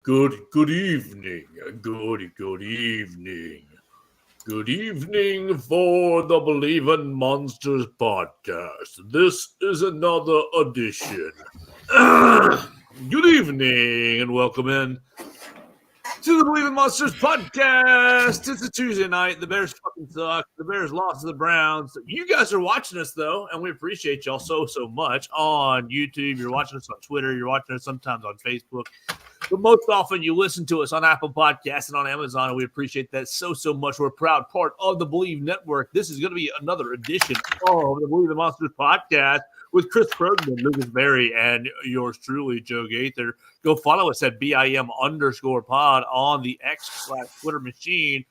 Good evening. Good evening. Good evening for the Believe in Monsters podcast. This is another edition. Good evening and welcome in to the Believe in Monsters podcast. It's a Tuesday night. The Bears fucking suck. The Bears lost to the Browns. You guys are watching us though, and we appreciate y'all so much on YouTube. You're watching us on Twitter. You're watching us sometimes on Facebook. But most often you listen to us on Apple Podcasts and on Amazon, and we appreciate that so much. We're a proud part of the Believe Network. This is going to be another edition of the Believe the Monsters podcast with Chris Krogman, Lucas Berry, and yours truly, Joe Gaither. Go follow us at BIM_pod on the X/Twitter machine.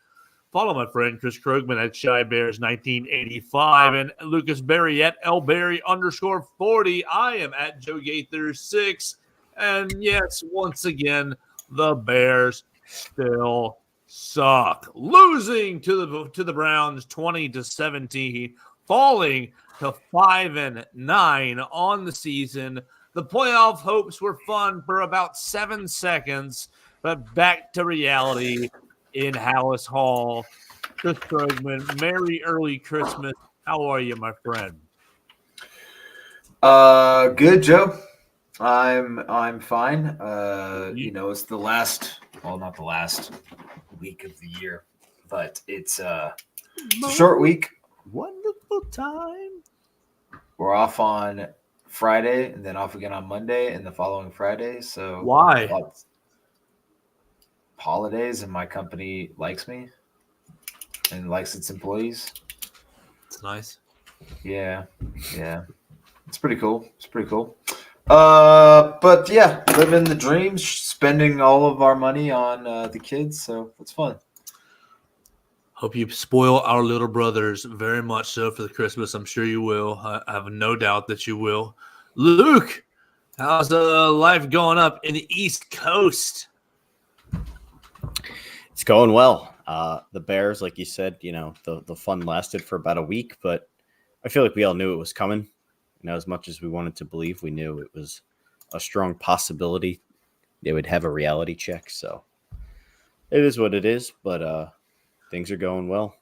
Follow my friend Chris Krogman at ShyBears1985 and Lucas Berry at LBerry_40. I am at Joe Gaither6. And yes, once again, the Bears still suck. Losing to the Browns 20-17, falling to 5-9 on the season. The playoff hopes were fun for about 7 seconds, but back to reality in Hallis Hall. Chris Krogman, Merry Early Christmas. How are you, my friend? Good, Joe. I'm fine. It's the last, not the last week of the year, but it's a short week. Wonderful time. We're off on Friday and then off again on Monday and the following Friday. So why? Holidays, and my company likes me and likes its employees. It's nice. Yeah. It's pretty cool. But yeah, living the dreams, spending all of our money on the kids, so it's fun. Hope you spoil our little brothers very much so for the Christmas. I'm sure you will. I have no doubt that you will. Luke, how's life going up in the East Coast? It's going well. The Bears, like you said, the fun lasted for about a week, but I feel like we all knew it was coming. As much as we wanted to believe, we knew it was a strong possibility they would have a reality check. So it is what it is, but things are going well.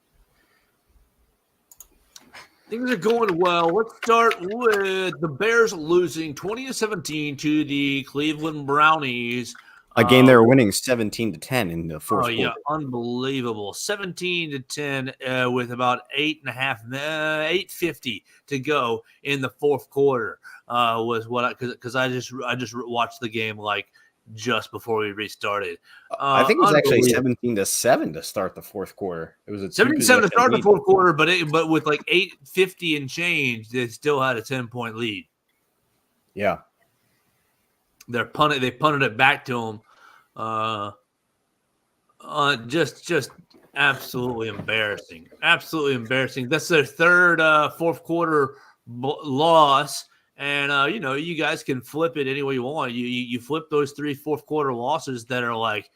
Things are going well. Let's start with the Bears losing 20-17 to the Cleveland Brownies. A game they were winning 17-10 in the fourth quarter. Yeah, unbelievable. 17-10 with about 8:50 to go in the fourth quarter was what because I just watched the game like just before we restarted. I think it was actually 17-7 to start the fourth quarter. It was 17-7 to start the fourth quarter, but with like 8:50 and change, they still had a 10-point lead. Yeah. They punted it back to them. Just absolutely embarrassing. Absolutely embarrassing. That's their third fourth quarter loss. And you guys can flip it any way you want. You flip those 3 fourth quarter losses that are like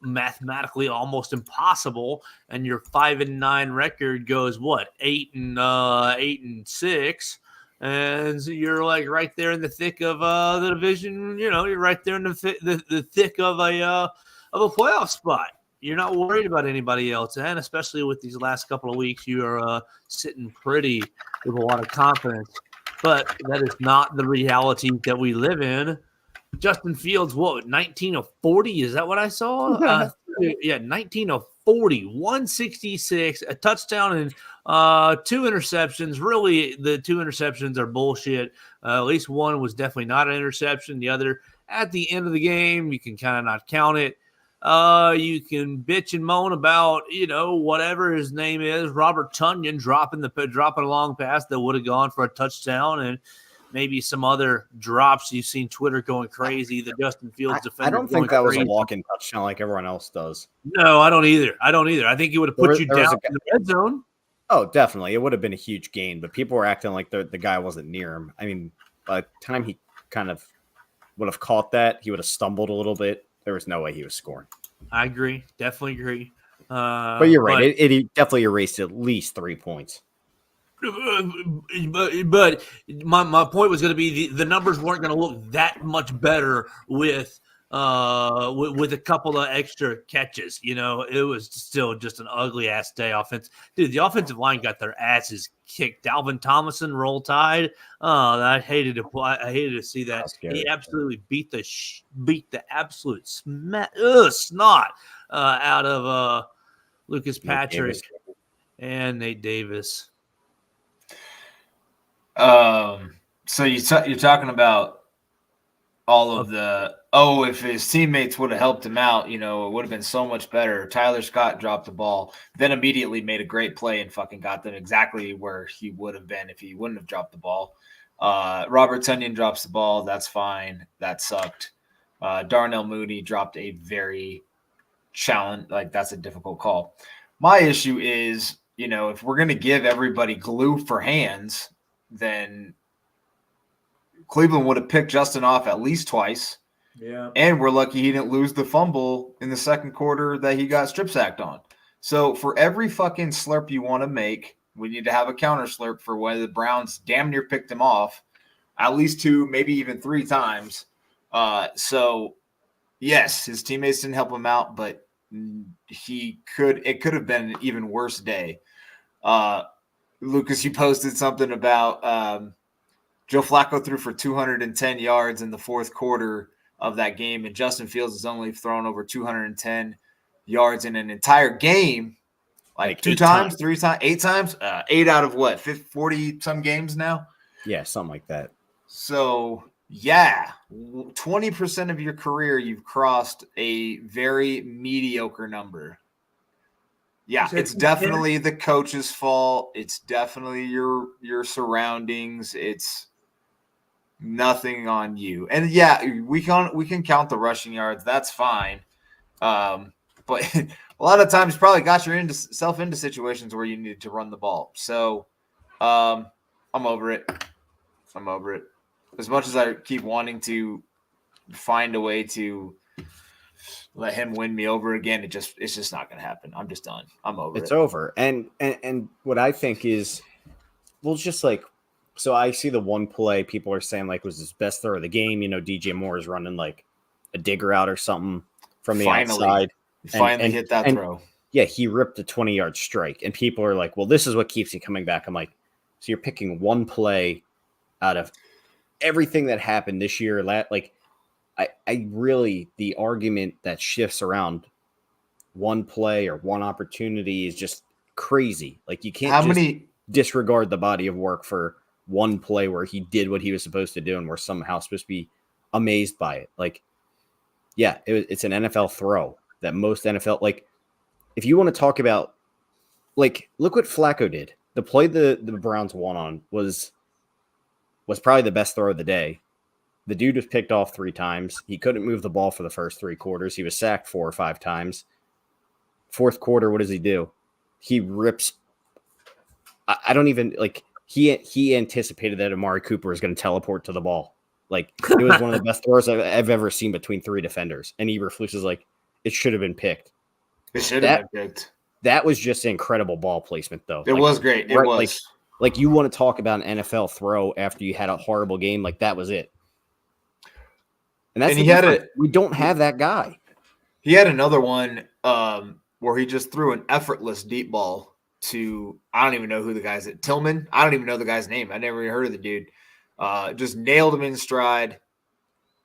mathematically almost impossible, and your 5-9 record goes 8-6. And so you're like right there in the thick of the division. You're right there in the thick of a playoff spot. You're not worried about anybody else, and especially with these last couple of weeks, you are sitting pretty with a lot of confidence. But that is not the reality that we live in. Justin Fields, 19 of 40? Is that what I saw? 19 of 40, 166, a touchdown, and 2 interceptions. Really, the 2 interceptions are bullshit. At least one was definitely not an interception. The other, at the end of the game, you can kind of not count it. You can bitch and moan about, whatever his name is, Robert Tonyan dropping a long pass that would have gone for a touchdown, and maybe some other drops. You've seen Twitter going crazy. The Justin Fields defender. I don't think that was a walk-in touchdown like everyone else does. No, I don't either. I think it would have put you down in the red zone. Oh, definitely. It would have been a huge gain, but people were acting like the guy wasn't near him. I mean, by the time he kind of would have caught that, he would have stumbled a little bit. There was no way he was scoring. I agree. Definitely agree. But you're right. It definitely erased at least 3 points. But my point was going to be the numbers weren't going to look that much better with with a couple of extra catches. It was still just an ugly ass day offense. Dude, the offensive line got their asses kicked. Dalvin Tomlinson, roll tide. Oh, I hated to see that. He absolutely beat the absolute snot out of Lucas Patrick and Nate Davis. So you're talking about all of if his teammates would have helped him out, it would have been so much better. Tyler Scott dropped the ball, then immediately made a great play and fucking got them exactly where he would have been if he wouldn't have dropped the ball. Robert Tonyan drops the ball. That's fine. That sucked. Darnell Mooney dropped a very that's a difficult call. My issue is, if we're going to give everybody glue for hands, then Cleveland would have picked Justin off at least twice. Yeah. And we're lucky he didn't lose the fumble in the second quarter that he got strip sacked on. So for every fucking slurp you want to make, we need to have a counter slurp for when the Browns damn near picked him off at least 2, maybe even 3 times. So yes, his teammates didn't help him out, but it could have been an even worse day. Lucas, you posted something about Joe Flacco threw for 210 yards in the fourth quarter of that game, and Justin Fields has only thrown over 210 yards in an entire game, like 2 times, 3 times, 8 times, 8 out of what, 40 some games now? Yeah, something like that. So yeah, 20% of your career, you've crossed a very mediocre number. Yeah, it's definitely the coach's fault. It's definitely your surroundings. It's nothing on you. And yeah, we can count the rushing yards. That's fine. But a lot of times, you probably got yourself into situations where you needed to run the ball. So I'm over it. As much as I keep wanting to find a way to let him win me over again, it's just not going to happen. I'm just done. I'm over it. It's over. And what I think is, well, just like, so I see the one play people are saying like was his best throw of the game. DJ Moore is running like a digger out or something from the outside. Finally hit that throw. Yeah, he ripped a 20-yard strike. And people are like, well, this is what keeps you coming back. I'm like, so you're picking one play out of everything that happened this year. Like, I really, the argument that shifts around one play or one opportunity is just crazy. Like, you can't disregard the body of work for one play where he did what he was supposed to do and we're somehow supposed to be amazed by it. Like, yeah, it's an NFL throw that most NFL, like, if you want to talk about, like, look what Flacco did. The play the Browns won on was probably the best throw of the day. The dude was picked off 3 times. He couldn't move the ball for the first 3 quarters. He was sacked 4 or 5 times. Fourth quarter, what does he do? He rips. I don't even, like, he anticipated that Amari Cooper was going to teleport to the ball. Like, it was one of the best throws I've ever seen between 3 defenders. And Eberflus is like, it should have been picked. It should have been picked. That was just incredible ball placement, though. It was great. It was. Like, you want to talk about an NFL throw after you had a horrible game, like, that was it. And that's we don't have that guy. He had another one where he just threw an effortless deep ball to, I don't even know who the guy's at, Tillman. I don't even know the guy's name. I never even heard of the dude. Just nailed him in stride.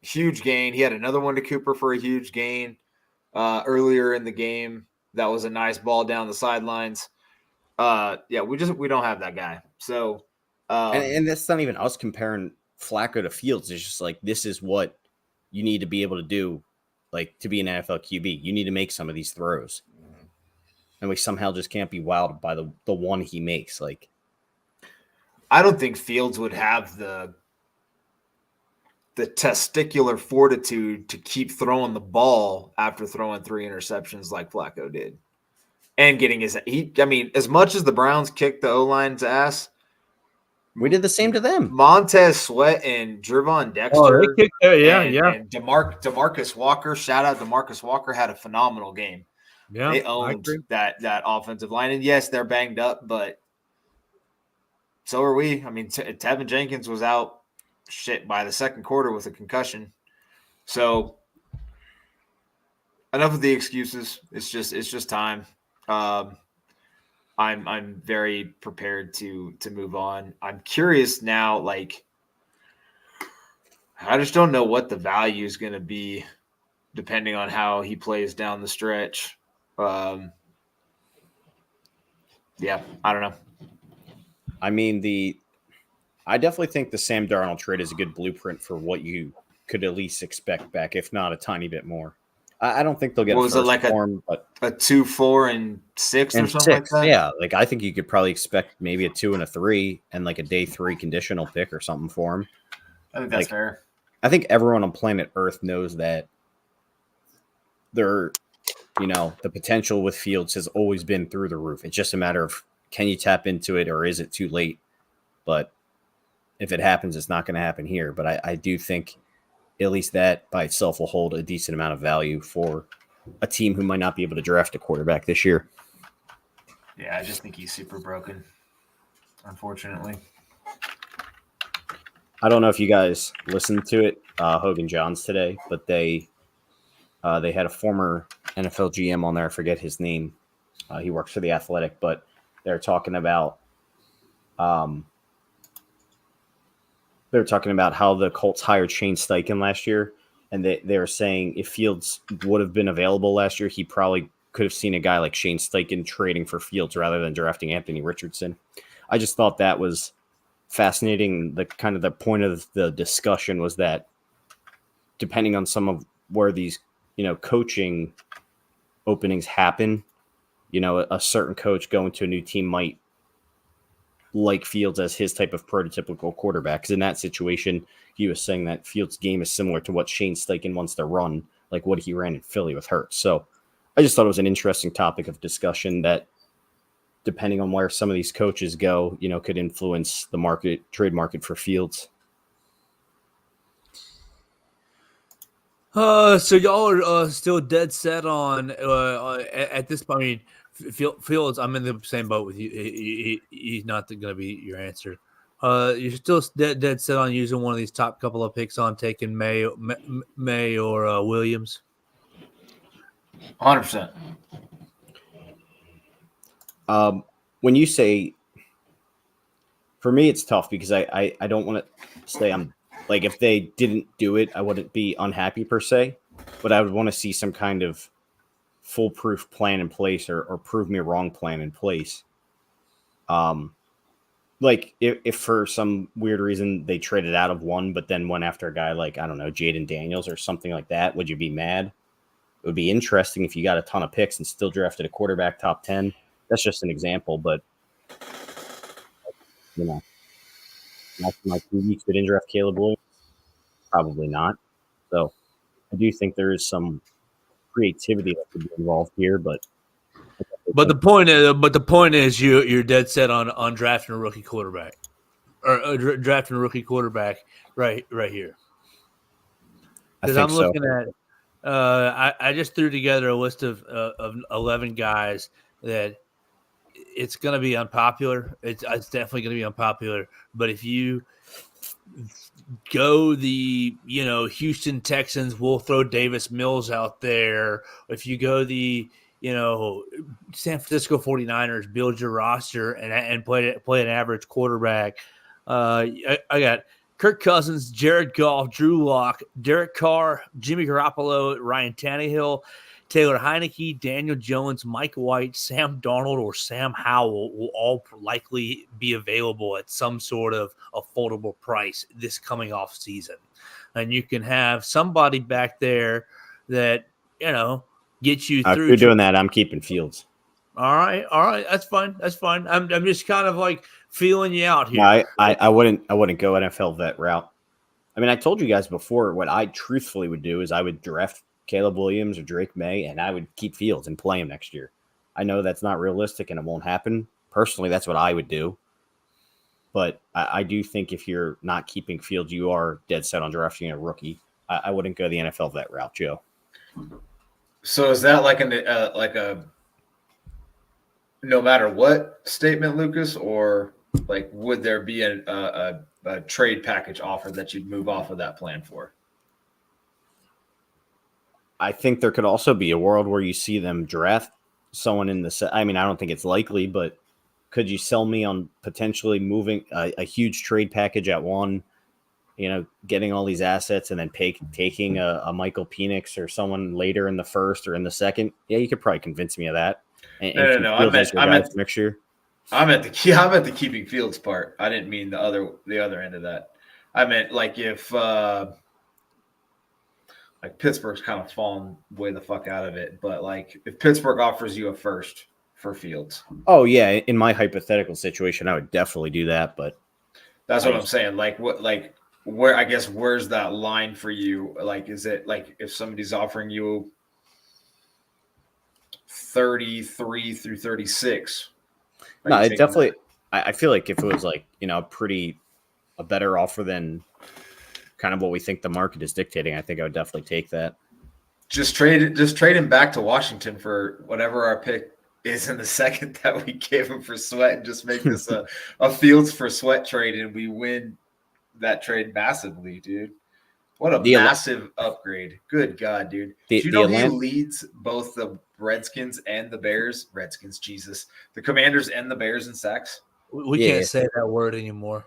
Huge gain. He had another one to Cooper for a huge gain earlier in the game. That was a nice ball down the sidelines. Yeah, we don't have that guy. So, and that's not even us comparing Flacco to Fields. It's just like, this is what you need to be able to do, like, to be an NFL QB. You need to make some of these throws. And we somehow just can't be wowed by the one he makes. Like, I don't think Fields would have the testicular fortitude to keep throwing the ball after throwing 3 interceptions like Flacco did. And getting as much as the Browns kicked the O-line's ass, we did the same to them. Montez Sweat and Gervon Dexter. Oh, they kicked there, yeah. And DeMarcus Walker, shout out DeMarcus Walker, had a phenomenal game. Yeah, they owned that offensive line. And yes, they're banged up, but so are we. I mean, Tevin Jenkins was out by the second quarter with a concussion. So enough of the excuses. It's just time. I'm very prepared to move on. I'm curious now, like I just don't know what the value is going to be depending on how he plays down the stretch. Yeah, I don't know. I mean, I definitely think the Sam Darnold trade is a good blueprint for what you could at least expect back, if not a tiny bit more. I don't think they'll get What a was it, first like for him, but a 2, 4, and 6 or and something like 6, that? yeah. Like I think you could probably expect maybe a 2 and a 3 and like a day 3 conditional pick or something for him. I think that's Like, fair. I think everyone on planet Earth knows that the potential with Fields has always been through the roof. It's just a matter of can you tap into it or is it too late? But if it happens, it's not going to happen here. But I do think at least that by itself will hold a decent amount of value for a team who might not be able to draft a quarterback this year. Yeah, I just think he's super broken, unfortunately. I don't know if you guys listened to it, Hogan Johns today, but they had a former NFL GM on there. I forget his name. He works for The Athletic, but they're talking about how the Colts hired Shane Steichen last year, and they were saying if Fields would have been available last year, he probably could have seen a guy like Shane Steichen trading for Fields rather than drafting Anthony Richardson. I just thought that was fascinating. The kind of the point of the discussion was that depending on some of where these coaching openings happen, a certain coach going to a new team might like Fields as his type of prototypical quarterback. Because in that situation, he was saying that Fields' game is similar to what Shane Steichen wants to run, like what he ran in Philly with Hurts. So I just thought it was an interesting topic of discussion that, depending on where some of these coaches go, could influence the trade market for Fields. So y'all are still dead set on at this point. I mean, Fields, I'm in the same boat with you. He's not going to be your answer. You're still dead set on using one of these top couple of picks on taking May or Williams. 100%. When you say, for me, it's tough because I don't want to say I'm like, if they didn't do it, I wouldn't be unhappy per se, but I would want to see some kind of foolproof plan in place or prove me wrong plan in place. Like if for some weird reason they traded out of one, but then went after a guy like, I don't know, Jaden Daniels or something like that, would you be mad? It would be interesting if you got a ton of picks and still drafted a quarterback top 10. That's just an example, but after my 2 weeks, we didn't draft Caleb Williams. Probably not. So I do think there is some creativity that could be involved here, but the point is you're dead set on drafting a rookie quarterback or drafting a rookie quarterback right here. Because I'm looking at I just threw together a list of 11 guys that it's going to be unpopular. It's definitely going to be unpopular. But if you go the Houston Texans, will throw Davis Mills out there. If you go the San Francisco 49ers, build your roster and play an average quarterback. I got Kirk Cousins, Jared Goff, Drew Lock, Derek Carr, Jimmy Garoppolo, Ryan Tannehill, Taylor Heineke, Daniel Jones, Mike White, Sam Darnold, or Sam Howell will all likely be available at some sort of affordable price this coming off season. And you can have somebody back there that, gets you through. If you're doing that, I'm keeping Fields. All right. That's fine. I'm just kind of like feeling you out here. No, I wouldn't go NFL vet route. I mean, I told you guys before what I truthfully would do is I would draft Caleb Williams or Drake May, and I would keep Fields and play him next year. I know that's not realistic and it won't happen. Personally, that's what I would do. But I do think if you're not keeping Fields, you are dead set on drafting a rookie. I wouldn't go the NFL vet route, Joe. So is that like a no matter what statement, Lucas, or like would there be a trade package offer that you'd move off of that plan for? I think there could also be a world where you see them draft someone in the. I mean, I don't think it's likely, but could you sell me on potentially moving a huge trade package at one? Getting all these assets and then taking a Michael Penix or someone later in the first or in the second. Yeah, you could probably convince me of that. And No. Next year. I'm at the keeping Fields part. I didn't mean the other end of that. I meant like if like Pittsburgh's kind of fallen way the fuck out of it, but like if Pittsburgh offers you a first for Fields. Oh yeah, in my hypothetical situation, I would definitely do that. But that's what I'm saying. Like what? Like where? I guess where's that line for you? Like, is it like if somebody's offering you 33 through 36? No, it definitely. I feel like if it was like a better offer than kind of what we think the market is dictating, I think I would definitely take that. Just trade him back to Washington for whatever our pick is in the second that we gave him for Sweat, and just make this a Fields for Sweat trade, and we win that trade massively, dude. What a massive upgrade. Good God, dude. Did you know he leads both the Redskins and the Bears? Redskins, Jesus. The Commanders and the Bears in sacks? We can't say that word anymore.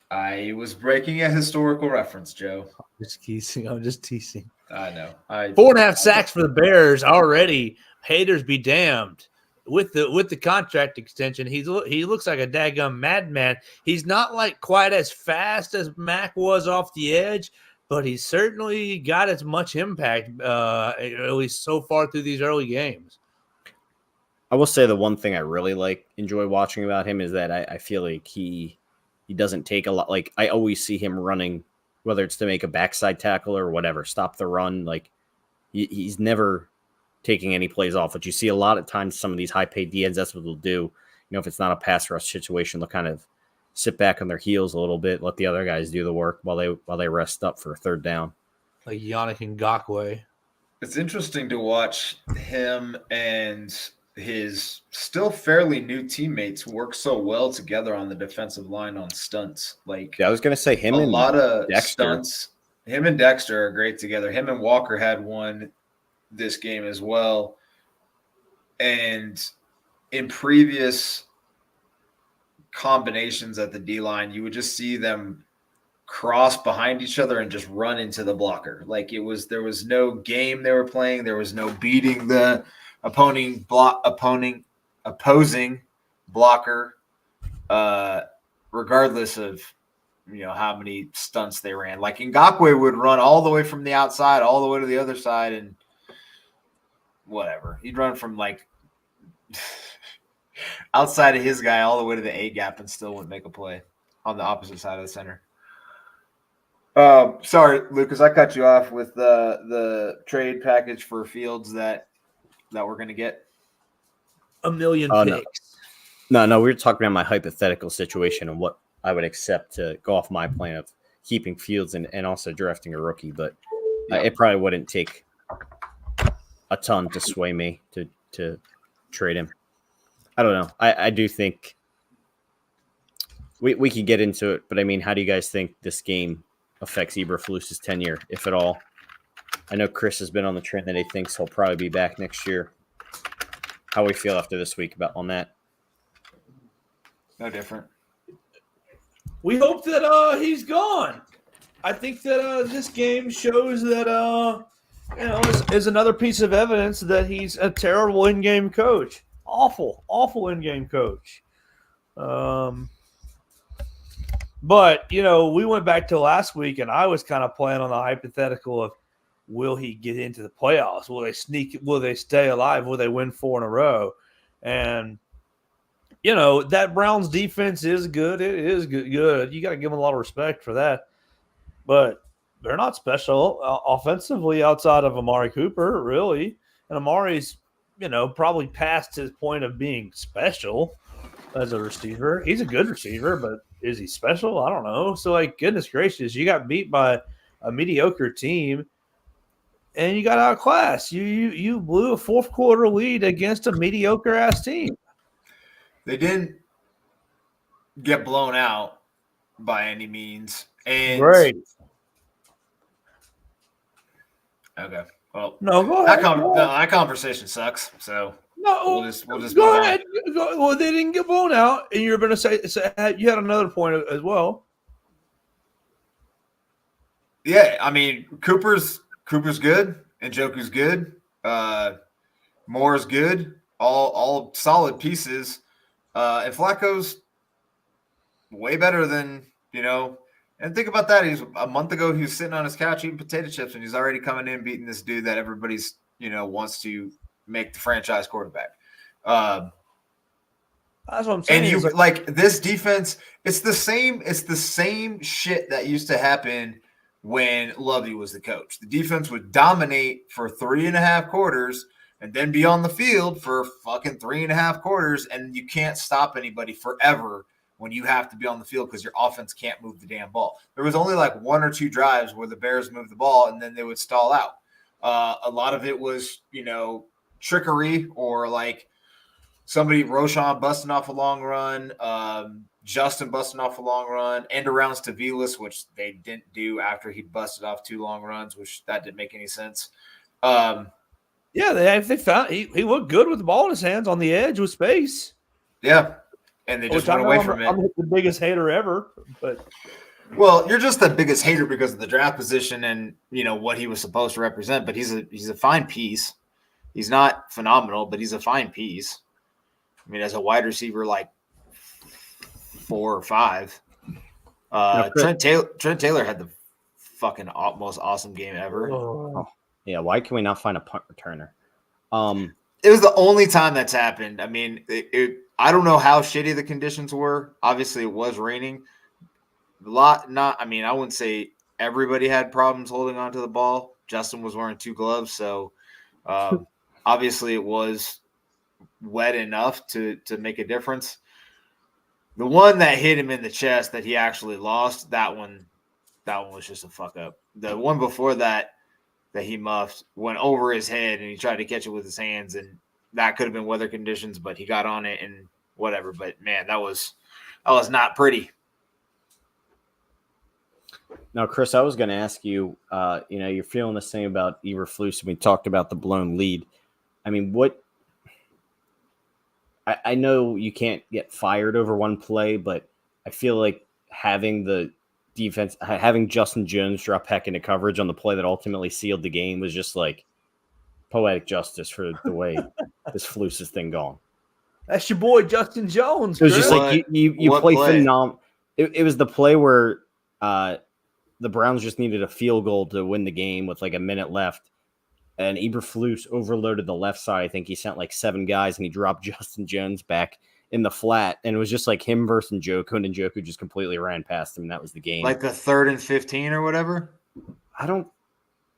I was breaking a historical reference, Joe. I'm just teasing. I know. 4.5 sacks for the Bears already. Haters be damned. With the contract extension, he looks like a daggum madman. He's not like quite as fast as Mac was off the edge, but he's certainly got as much impact, at least so far through these early games. I will say the one thing I really enjoy watching about him is that I feel like he doesn't take a lot. Like I always see him running, whether it's to make a backside tackle or whatever, stop the run. Like he's never taking any plays off, but you see a lot of times some of these high-paid DNs, that's what they'll do. If it's not a pass rush situation, they'll kind of sit back on their heels a little bit, let the other guys do the work while they rest up for a third down. Like Yannick Ngakoue. It's interesting to watch him and his still fairly new teammates work so well together on the defensive line on stunts. Like I was going to say him and a lot of Dexter. Stunts. Him and Dexter are great together. Him and Walker had one this game as well. And in previous combinations at the D-line, you would just see them cross behind each other and just run into the blocker. Like there was no game they were playing. There was no beating the opposing blocker, regardless of how many stunts they ran. Like Ngakoue would run all the way from the outside all the way to the other side, and whatever. He'd run from like outside of his guy all the way to the A gap and still wouldn't make a play on the opposite side of the center. Sorry, Lucas, I cut you off with the trade package for Fields that we're going to get. 1 million picks. No, we were talking about my hypothetical situation and what I would accept to go off my plan of keeping Fields and also drafting a rookie, but it probably wouldn't take a ton to sway me to trade him. I don't know. I do think we could get into it, but I mean, how do you guys think this game affects Eberflus's tenure, if at all? I know Chris has been on the trend that he thinks he'll probably be back next year. How we feel after this week on that? No different. We hope that he's gone. I think that this game shows that is another piece of evidence that he's a terrible in-game coach. Awful in-game coach. But, we went back to last week, and I was kind of playing on the hypothetical of, will he get into the playoffs? Will they sneak? Will they stay alive? Will they win 4 in a row? And, that Browns defense is good. It is good. You got to give them a lot of respect for that. But they're not special offensively outside of Amari Cooper, really. And Amari's, probably past his point of being special as a receiver. He's a good receiver, but is he special? I don't know. So, goodness gracious, you got beat by a mediocre team, and you got outclassed. You blew a fourth quarter lead against a mediocre ass team. They didn't get blown out by any means, and right. Okay. Well, No, go that, ahead. Go ahead. that conversation sucks. So No, we'll just go move on. ahead. Well, they didn't get blown out, and you're going to say you had another point as well. Yeah, I mean Cooper's good, and Njoku's good. Moore's good. All solid pieces. And Flacco's way better than And think about that. He's a month ago. He was sitting on his couch eating potato chips, and he's already coming in beating this dude that everybody's wants to make the franchise quarterback. That's what I'm saying. And like this defense, it's the same shit that used to happen when Lovey was the coach. The defense would dominate for 3.5 quarters and then be on the field for fucking 3.5 quarters, and you can't stop anybody forever when you have to be on the field because your offense can't move the damn ball. There was only like 1 or 2 drives where the Bears moved the ball and then they would stall out. A lot of it was, trickery or like somebody, Roshan busting off a long run, Justin busting off a long run, end arounds to Velas, which they didn't do after he busted off 2 long runs, which that didn't make any sense. Yeah, they found he looked good with the ball in his hands on the edge with space. Yeah, and they just went away from it. I'm the biggest hater ever, but well, you're just the biggest hater because of the draft position and what he was supposed to represent. But he's a fine piece. He's not phenomenal, but he's a fine piece. I mean, as a wide receiver, like 4 or 5. Trent Taylor had the fucking most awesome game ever. oh. Yeah, why can we not find a punt returner? It was the only time that's happened. I mean, I don't know how shitty the conditions were. Obviously, it was raining. I wouldn't say everybody had problems holding onto the ball. Justin was wearing 2 gloves, so obviously it was wet enough to make a difference. The one that hit him in the chest that he actually lost, that one was just a fuck up. The one before that he muffed went over his head and he tried to catch it with his hands, and that could have been weather conditions, but he got on it and whatever. But man, that was not pretty. Now, Chris, I was going to ask you, you're feeling the same about Eberflus. We talked about the blown lead. I mean, I know you can't get fired over one play, but I feel like having the defense, having Justin Jones drop heck into coverage on the play that ultimately sealed the game was just like poetic justice for the way this Flus thing gone. That's your boy Justin Jones. It was just like you play phenomenal. It was the play where the Browns just needed a field goal to win the game with like a minute left. And Eberflus overloaded the left side. I think he sent like 7 guys and he dropped Justin Jones back in the flat. And it was just like him versus Njoku, and Njoku just completely ran past him. And that was the game. Like the 3rd and 15 or whatever? I don't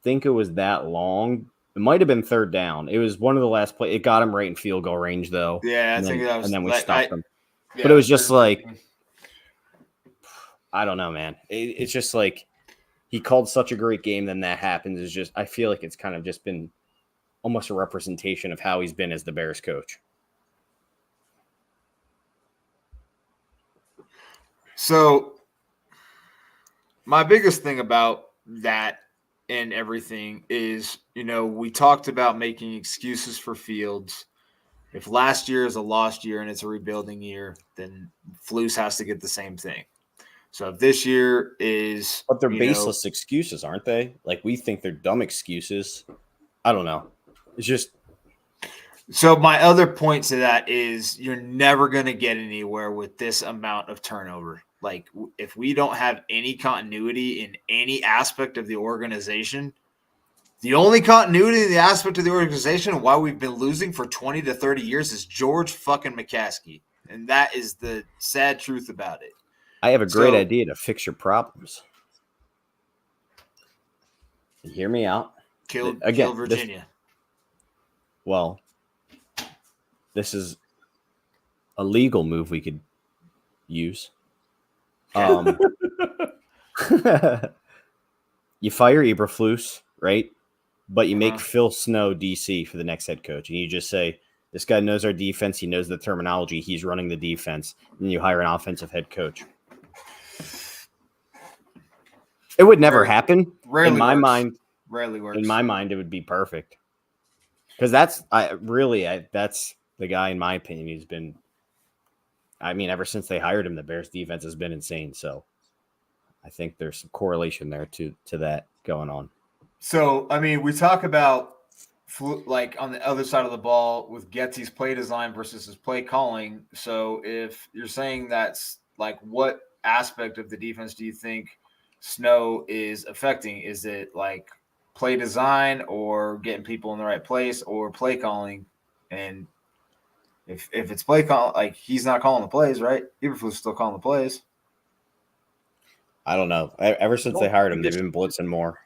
think it was that long. It might have been 3rd down. It was one of the last plays. It got him right in field goal range, though. Yeah, I think that was. And then we stopped him. Yeah, but it was just like, I don't know, man. It's just like, he called such a great game, then that happens. Is just, I feel like it's kind of just been almost a representation of how he's been as the Bears coach. So my biggest thing about that and everything is, we talked about making excuses for Fields. If last year is a lost year and it's a rebuilding year, then Flus has to get the same thing. So if this year is... But they're baseless excuses, aren't they? Like, we think they're dumb excuses. I don't know. It's just... So my other point to that is you're never going to get anywhere with this amount of turnover. Like, if we don't have any continuity in any aspect of the organization, the only continuity in the aspect of the organization and why we've been losing for 20 to 30 years is George fucking McCaskey. And that is the sad truth about it. I have a great idea to fix your problems. Hear me out. Kill Virginia. This is a legal move we could use. You fire Eberflus, right? But you make Phil Snow DC for the next head coach. And you just say, this guy knows our defense. He knows the terminology. He's running the defense. And you hire an offensive head coach. It would never happen. Rarely in my works. mind. Rarely works. In my mind, it would be perfect. Because that's the guy, in my opinion, who's been. I mean, ever since they hired him, the Bears defense has been insane. So I think there's some correlation there to that going on. So, I mean, we talk about like on the other side of the ball with Getsy's play design versus his play calling. So if you're saying that's like, what aspect of the defense do you think Snow is affecting? Is it like play design or getting people in the right place or play calling? And if it's play call, like he's not calling the plays, right? Eberflus still calling the plays. I don't know. Ever since they hired him, they've been blitzing more.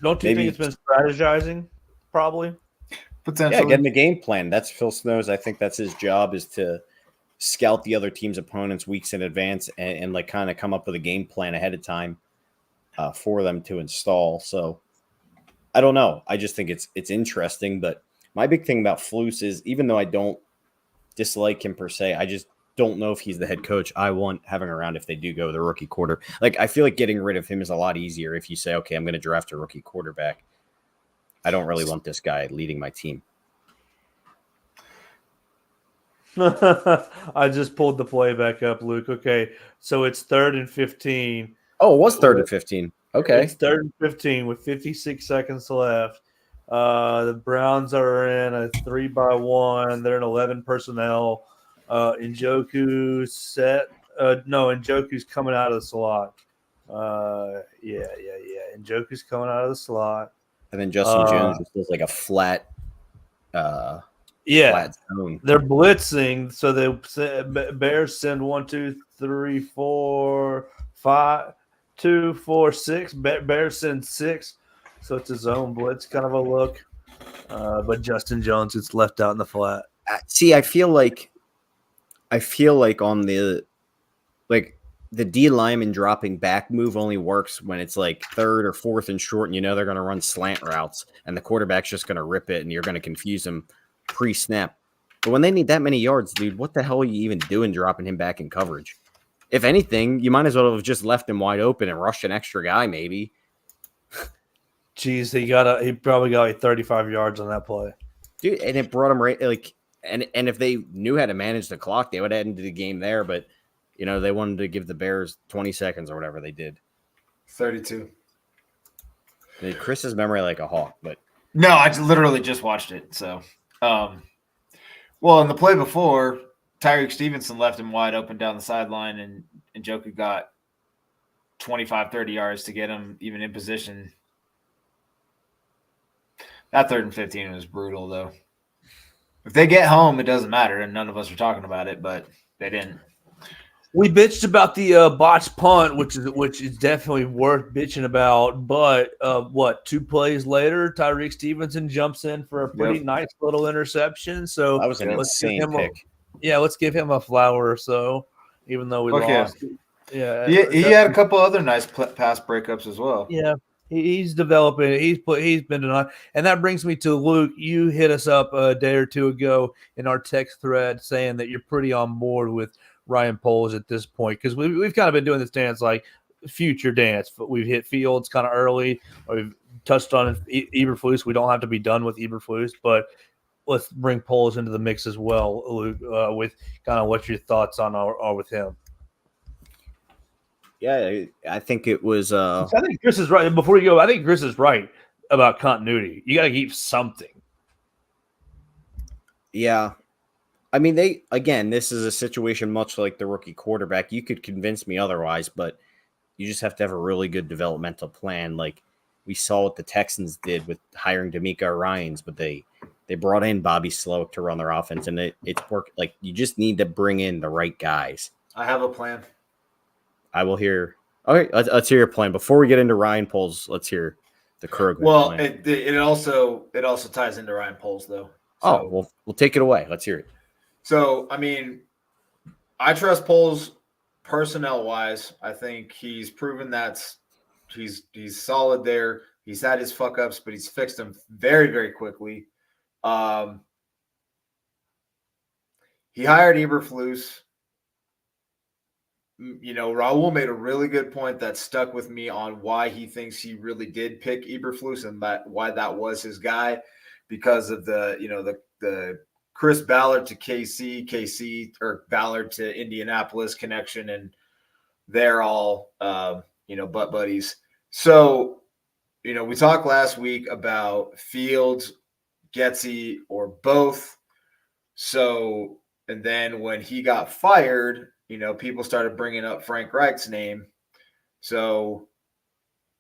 Don't you think it's been strategizing? Probably. Potentially. Yeah, getting the game plan. That's Phil Snow's. I think that's his job, is to scout the other team's opponents weeks in advance and like kind of come up with a game plan ahead of time for them to install. So I don't know. I just think it's interesting. But my big thing about Flus is, even though I don't dislike him per se, I just don't know if he's the head coach I want having around if they do go the rookie quarter. Like, I feel like getting rid of him is a lot easier if you say, okay, I'm going to draft a rookie quarterback. I don't really want this guy leading my team. I just pulled the play back up, Luke. Okay, so it's 3rd and 15. Oh, it was 3rd and 15. Okay. It's 3rd and 15 with 56 seconds left. The Browns are in a 3-by-1. They're in 11 personnel. Njoku's coming out of the slot. Njoku's coming out of the slot. And then Justin Jones just feels like a flat zone. They're blitzing, so the Bears send 1, 2, 3, 4, 5, 2, 4, 6. Bears send 6, so it's a zone blitz kind of a look. But Justin Jones gets left out in the flat. See, I feel like on the D lineman dropping back move only works when it's like 3rd or 4th and short, and you know they're going to run slant routes, and the quarterback's just going to rip it, and you're going to confuse them pre-snap. But when they need that many yards, dude, what the hell are you even doing dropping him back in coverage? If anything, you might as well have just left him wide open and rushed an extra guy, maybe. Jeez, he probably got like 35 yards on that play, dude, and it brought him right like. And if they knew how to manage the clock, they would have ended the game there. But, you know, they wanted to give the Bears 20 seconds or whatever they did. 32. Chris's memory like a hawk, but. No, I literally just watched it. So, in the play before, Tyreek Stevenson left him wide open down the sideline, and Njoku got 25, 30 yards to get him even in position. That 3rd and 15 was brutal, though. If they get home, it doesn't matter, and none of us are talking about it, but they didn't. We bitched about the botched punt, which is definitely worth bitching about. But 2 plays later, Tyreek Stevenson jumps in for a pretty nice little interception. So that was an insane pick. Let's give him a flower or so, even though we lost. Yeah, he had a couple other nice pass breakups as well. Yeah. He's developing. He's been on, and that brings me to Luke. You hit us up a day or two ago in our text thread saying that you're pretty on board with Ryan Poles at this point, because we've kind of been doing this dance like future dance. But we've hit Fields kind of early. We've touched on Eberflus. We don't have to be done with Eberflus, but let's bring Poles into the mix as well, Luke. With kind of what your thoughts are with him. Yeah, I think it was. I think Chris is right. Before you go, I think Chris is right about continuity. You got to keep something. Yeah. I mean, this is a situation much like the rookie quarterback. You could convince me otherwise, but you just have to have a really good developmental plan. Like we saw what the Texans did with hiring DeMeco Ryans, but they brought in Bobby Slowick to run their offense, and it's worked. Like you just need to bring in the right guys. I have a plan. I will hear. Okay, let's hear your plan. Before we get into Ryan Poles, let's hear the Krogman plan. It also ties into Ryan Poles, though. So, we'll take it away. Let's hear it. So, I mean, I trust Poles personnel-wise. I think he's proven that he's solid there. He's had his fuck-ups, but he's fixed them very, very quickly. He hired Eberflus. Raul made a really good point that stuck with me on why he thinks he really did pick Eberflus and why that was his guy, because of the Chris Ballard to KC or Ballard to Indianapolis connection, and they're all butt buddies. So, we talked last week about Fields, Getsy, or both. So, and then when he got fired, people started bringing up Frank Reich's name. So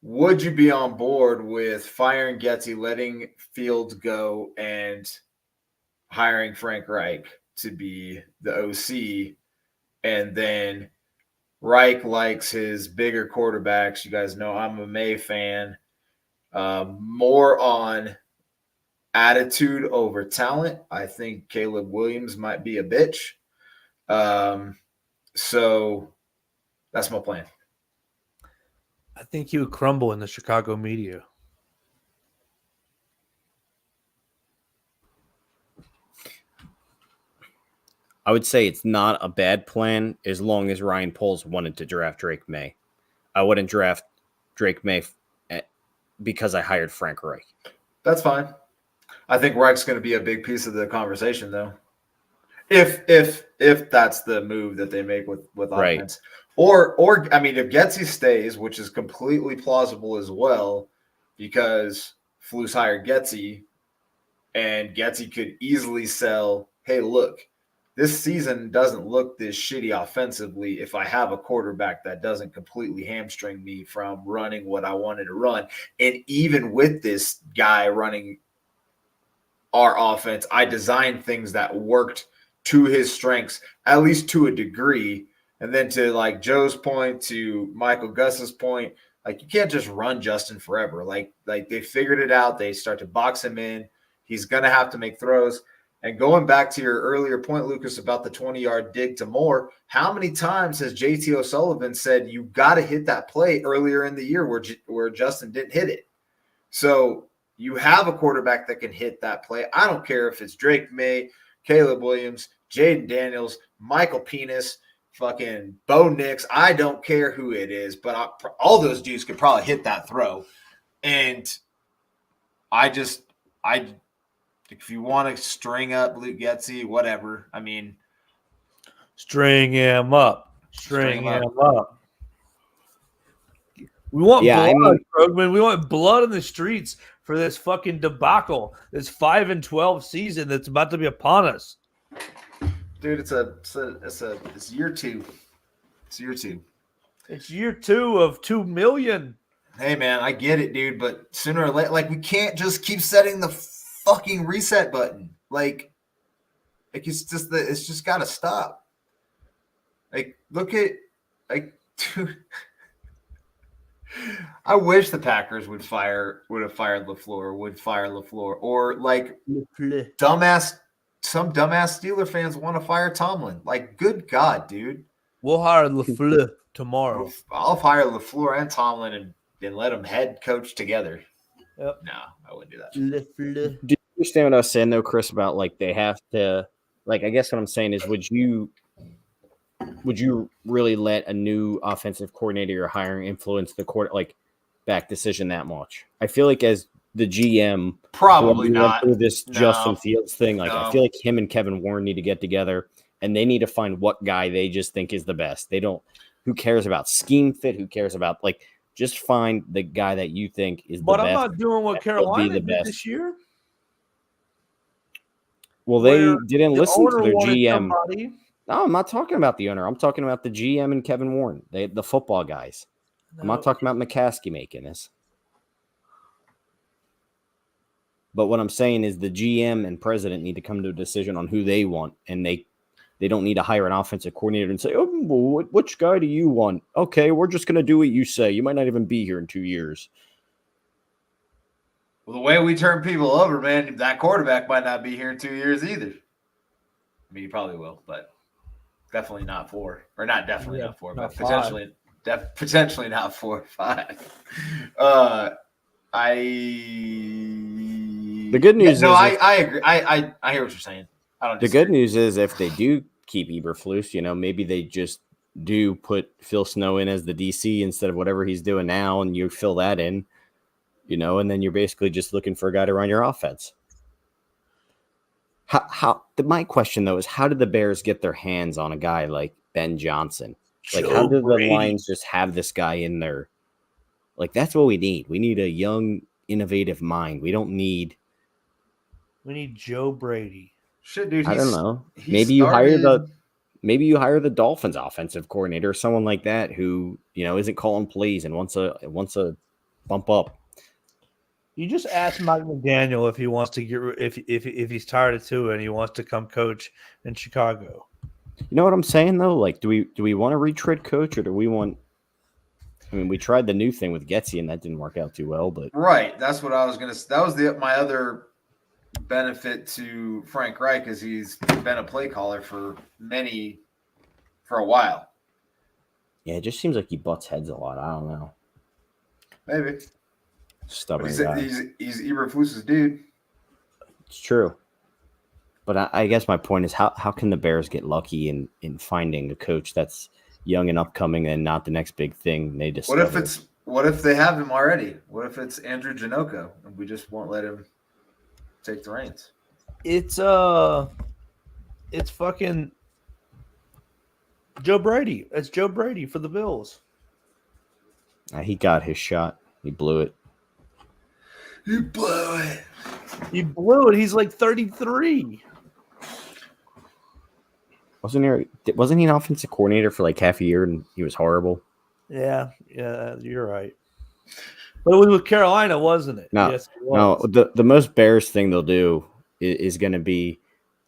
would you be on board with firing Getsy, letting Fields go, and hiring Frank Reich to be the OC? And then Reich likes his bigger quarterbacks. You guys know I'm a May fan. More on attitude over talent. I think Caleb Williams might be a bitch. So that's my plan. I think he would crumble in the Chicago media. I would say it's not a bad plan as long as Ryan Poles wanted to draft Drake May. I wouldn't draft Drake May because I hired Frank Reich. That's fine. I think Reich's going to be a big piece of the conversation, though. If that's the move that they make with right. offense, or I mean, if Getsy stays, which is completely plausible as well, because Flus hired Getsy, and Getsy could easily sell, hey, look, this season doesn't look this shitty offensively if I have a quarterback that doesn't completely hamstring me from running what I wanted to run. And even with this guy running our offense, I designed things that worked to his strengths, at least to a degree. And then to like Joe's point, to Michael Gus's point, like you can't just run Justin forever. Like they figured it out. They start to box him in. He's going to have to make throws. And going back to your earlier point, Lucas, about the 20-yard dig to Moore, how many times has JT O'Sullivan said you got to hit that play earlier in the year where Justin didn't hit it? So you have a quarterback that can hit that play. I don't care if it's Drake May, Caleb Williams, Jaden Daniels, Michael Penis, fucking Bo Nix. I don't care who it is, but all those dudes could probably hit that throw. And if you want to string up Luke Getsy, whatever. I mean, string him up. String him up. We want blood, Krogman. We want blood in the streets for this fucking debacle, this 5-12 season that's about to be upon us. Dude, it's year two. It's year two. It's year 2 of 2 million. Hey man, I get it, dude, but sooner or later, like we can't just keep setting the fucking reset button. Like it's just got to stop. Like look at dude. I wish the Packers would have fired LaFleur, or like some dumbass Steeler fans want to fire Tomlin. Like, good God, dude. We'll hire LaFleur tomorrow. I'll hire LaFleur and Tomlin and let them head coach together. Yep. No, I wouldn't do that. Do you understand what I was saying though, Chris, about like they have to, like, I guess what I'm saying is would you really let a new offensive coordinator you're hiring influence the back decision that much? I feel like as the GM, probably not through this Justin Fields thing. Like, I feel like him and Kevin Warren need to get together and they need to find what guy they just think is the best. Who cares about scheme fit? Who cares about just find the guy that you think is the best. But I'm not doing what Carolina did this year. Well, they didn't listen to their GM. No, I'm not talking about the owner. I'm talking about the GM and Kevin Warren, the football guys. No. I'm not talking about McCaskey making this. But what I'm saying is the GM and president need to come to a decision on who they want, and they don't need to hire an offensive coordinator and say, oh, well, which guy do you want? Okay, we're just going to do what you say. You might not even be here in 2 years. Well, the way we turn people over, man, that quarterback might not be here in 2 years either. I mean, he probably will, but definitely not 4. Or not definitely not 4, but potentially not 4 or 5. The good news is I agree. I hear what you're saying. The good news is if they do keep Eberflus, maybe they just do put Phil Snow in as the DC instead of whatever he's doing now, and you fill that in, and then you're basically just looking for a guy to run your offense. My question though is, how did the Bears get their hands on a guy like Ben Johnson? Like, how did the Lions just have this guy in there? Like, that's what we need. We need a young, innovative mind. We need Joe Brady. Shit, dude. I don't know. Maybe you hire the Dolphins offensive coordinator, someone like that who, isn't calling plays and wants a bump up. You just ask Mike McDaniel if he wants to if he's tired of Tua and he wants to come coach in Chicago. You know what I'm saying though? Like, do we want to retread coach, or do we want? I mean, we tried the new thing with Getsy and that didn't work out too well. But right, that's what I was gonna. That was my other benefit to Frank Reich, is he's been a play caller for a while. Yeah, it just seems like he butts heads a lot. I don't know. Maybe. Stubborn guy. He's Eberflus's dude. It's true. But I guess my point is, how can the Bears get lucky in finding a coach that's young and upcoming and not the next big thing they discover? What if they have him already? What if it's Andrew Janocko and we just won't let him take the reins? It's fucking Joe Brady. It's Joe Brady for the Bills. He got his shot. He blew it. You blew it. He blew it. He's like 33. Wasn't he an offensive coordinator for like half a year and he was horrible? Yeah, you're right. But it was with Carolina, wasn't it? No, yes, it was. No. The most Bears thing they'll do is going to be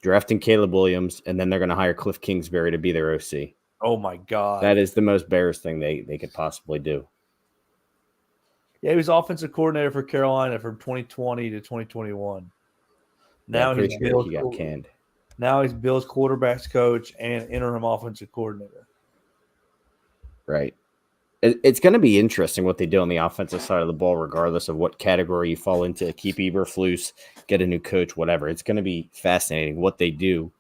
drafting Caleb Williams, and then they're going to hire Cliff Kingsbury to be their OC. Oh my God, that is the most Bears thing they could possibly do. Yeah, he was offensive coordinator for Carolina from 2020 to 2021. Now he got canned. Now he's Bills quarterbacks coach and interim offensive coordinator. Right. It's going to be interesting what they do on the offensive side of the ball, regardless of what category you fall into. Keep Eberflus, get a new coach, whatever. It's going to be fascinating what they do,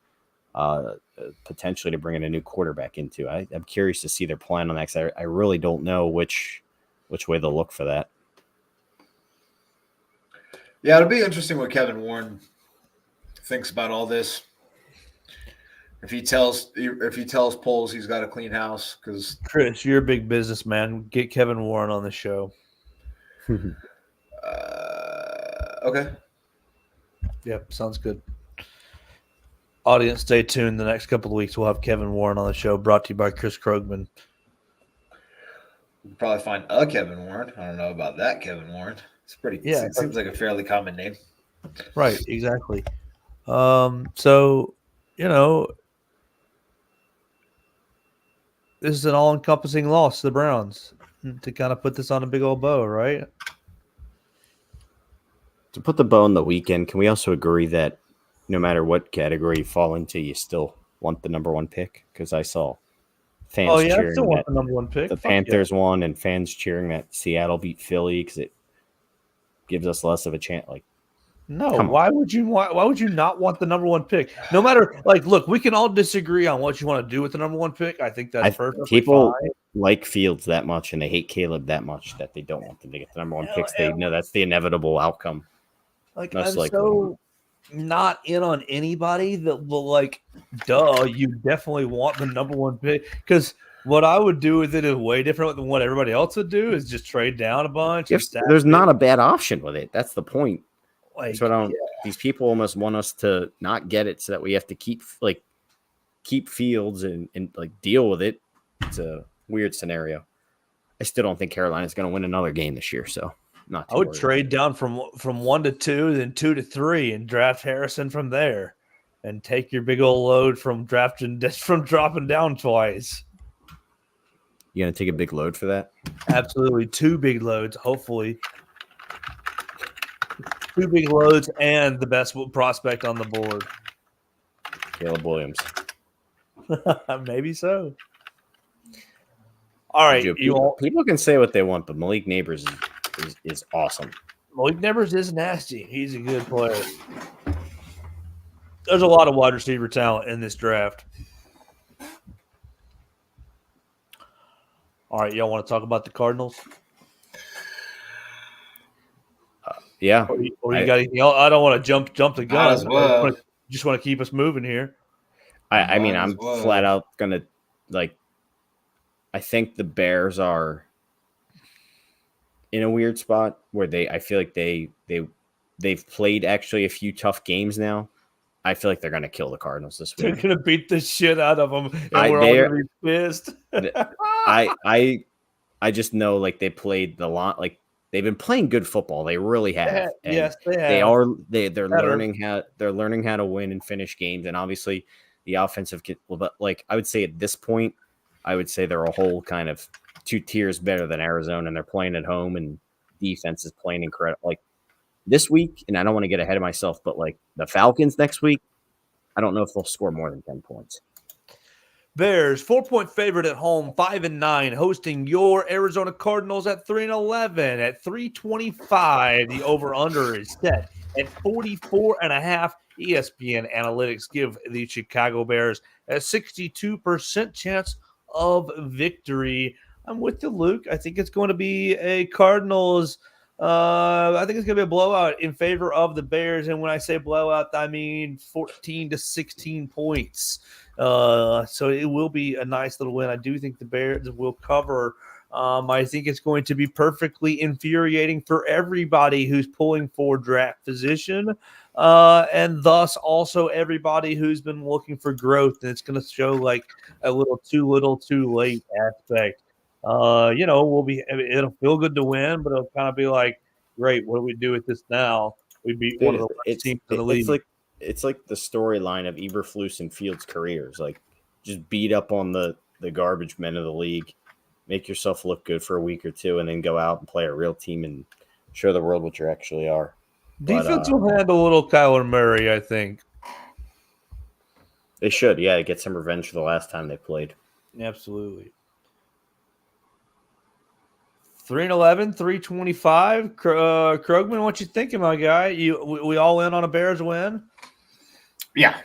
potentially to bring in a new quarterback into. I'm curious to see their plan on that, because I really don't know which way they'll look for that. Yeah, it'll be interesting what Kevin Warren thinks about all this. If he tells Poles he's got a clean house, because Chris, you're a big businessman. Get Kevin Warren on the show. Okay. Yep, sounds good. Audience, stay tuned. The next couple of weeks, we'll have Kevin Warren on the show, brought to you by Chris Krogman. We'll probably find a Kevin Warren. I don't know about that Kevin Warren. It's pretty. Yeah, it seems like a fairly common name. Right. Exactly. So, this is an all-encompassing loss to the Browns, to kind of put this on a big old bow, right? To put the bow on the weekend, can we also agree that no matter what category you fall into, you still want the number one pick? Because I saw fans cheering I still want the number one pick. The Panthers won, and fans cheering that Seattle beat Philly because it gives us less of a chance. Like, no, why would you not want the number one pick? No matter, look, we can all disagree on what you want to do with the number one pick. I think that's perfect. People like Fields that much, and they hate Caleb that much that they don't want them to get the number one picks. They know that's the inevitable outcome. I'm so not in on anybody that will duh, you definitely want the number one pick, because what I would do with it is way different than what everybody else would do, is just trade down a bunch. There's not a bad option with it. That's the point. So these people almost want us to not get it so that we have to keep Fields and deal with it. It's a weird scenario. I still don't think Carolina's going to win another game this year, so not. I would trade down from 1 to 2, then 2 to 3, and draft Harrison from there, and take your big old load from dropping down twice. You going to take a big load for that? Absolutely, 2 big loads, hopefully. 2 big loads and the best prospect on the board. Caleb Williams. Maybe so. All right. People can say what they want, but Malik Neighbors is awesome. Malik Neighbors is nasty. He's a good player. There's a lot of wide receiver talent in this draft. All right, y'all want to talk about the Cardinals? Yeah. Or you got anything else? I don't want to jump the gun. Might as well. Just want to keep us moving here. I mean, Might as I'm well. flat out gonna like. I think the Bears are in a weird spot where I feel like they've played actually a few tough games now. I feel like they're gonna kill the Cardinals this They're week. gonna beat the shit out of them, and we're all they're- gonna be pissed. I just know like they played the lot like they've been playing good football. They really have. And Yes, they have. they're Better. learning how to win and finish games. And obviously the offensive but like I would say at this point, I would say they're a whole kind of 2 tiers better than Arizona, and they're playing at home and defense is playing incredible. Like this week, and I don't want to get ahead of myself, but like the Falcons next week, I don't know if they'll score more than 10 points. Bears 4-point favorite at home, 5-9, hosting your Arizona Cardinals at 3-11 at 325. The over/under is set at 44.5. ESPN analytics give the Chicago Bears a 62% chance of victory. I'm with you, Luke. I think it's going to be a Cardinals. I think it's going to be a blowout in favor of the Bears. And when I say blowout, I mean 14 to 16 points. So it will be a nice little win. I do think the Bears will cover. I think it's going to be perfectly infuriating for everybody who's pulling for draft position, and thus also everybody who's been looking for growth. And it's going to show like a little too late aspect. It'll feel good to win, but it'll kind of be like, great, what do we do with this now? We beat one of the worst teams in the league. It's like the storyline of Eberflus and Fields' careers. Like, just beat up on the garbage men of the league, make yourself look good for a week or two, and then go out and play a real team and show the world what you actually are. Defense will handle a little Kyler Murray, I think. They should, yeah, get some revenge for the last time they played. Absolutely. 3-11, 325. Krogman, what you thinking, my guy? We all in on a Bears win? Yeah.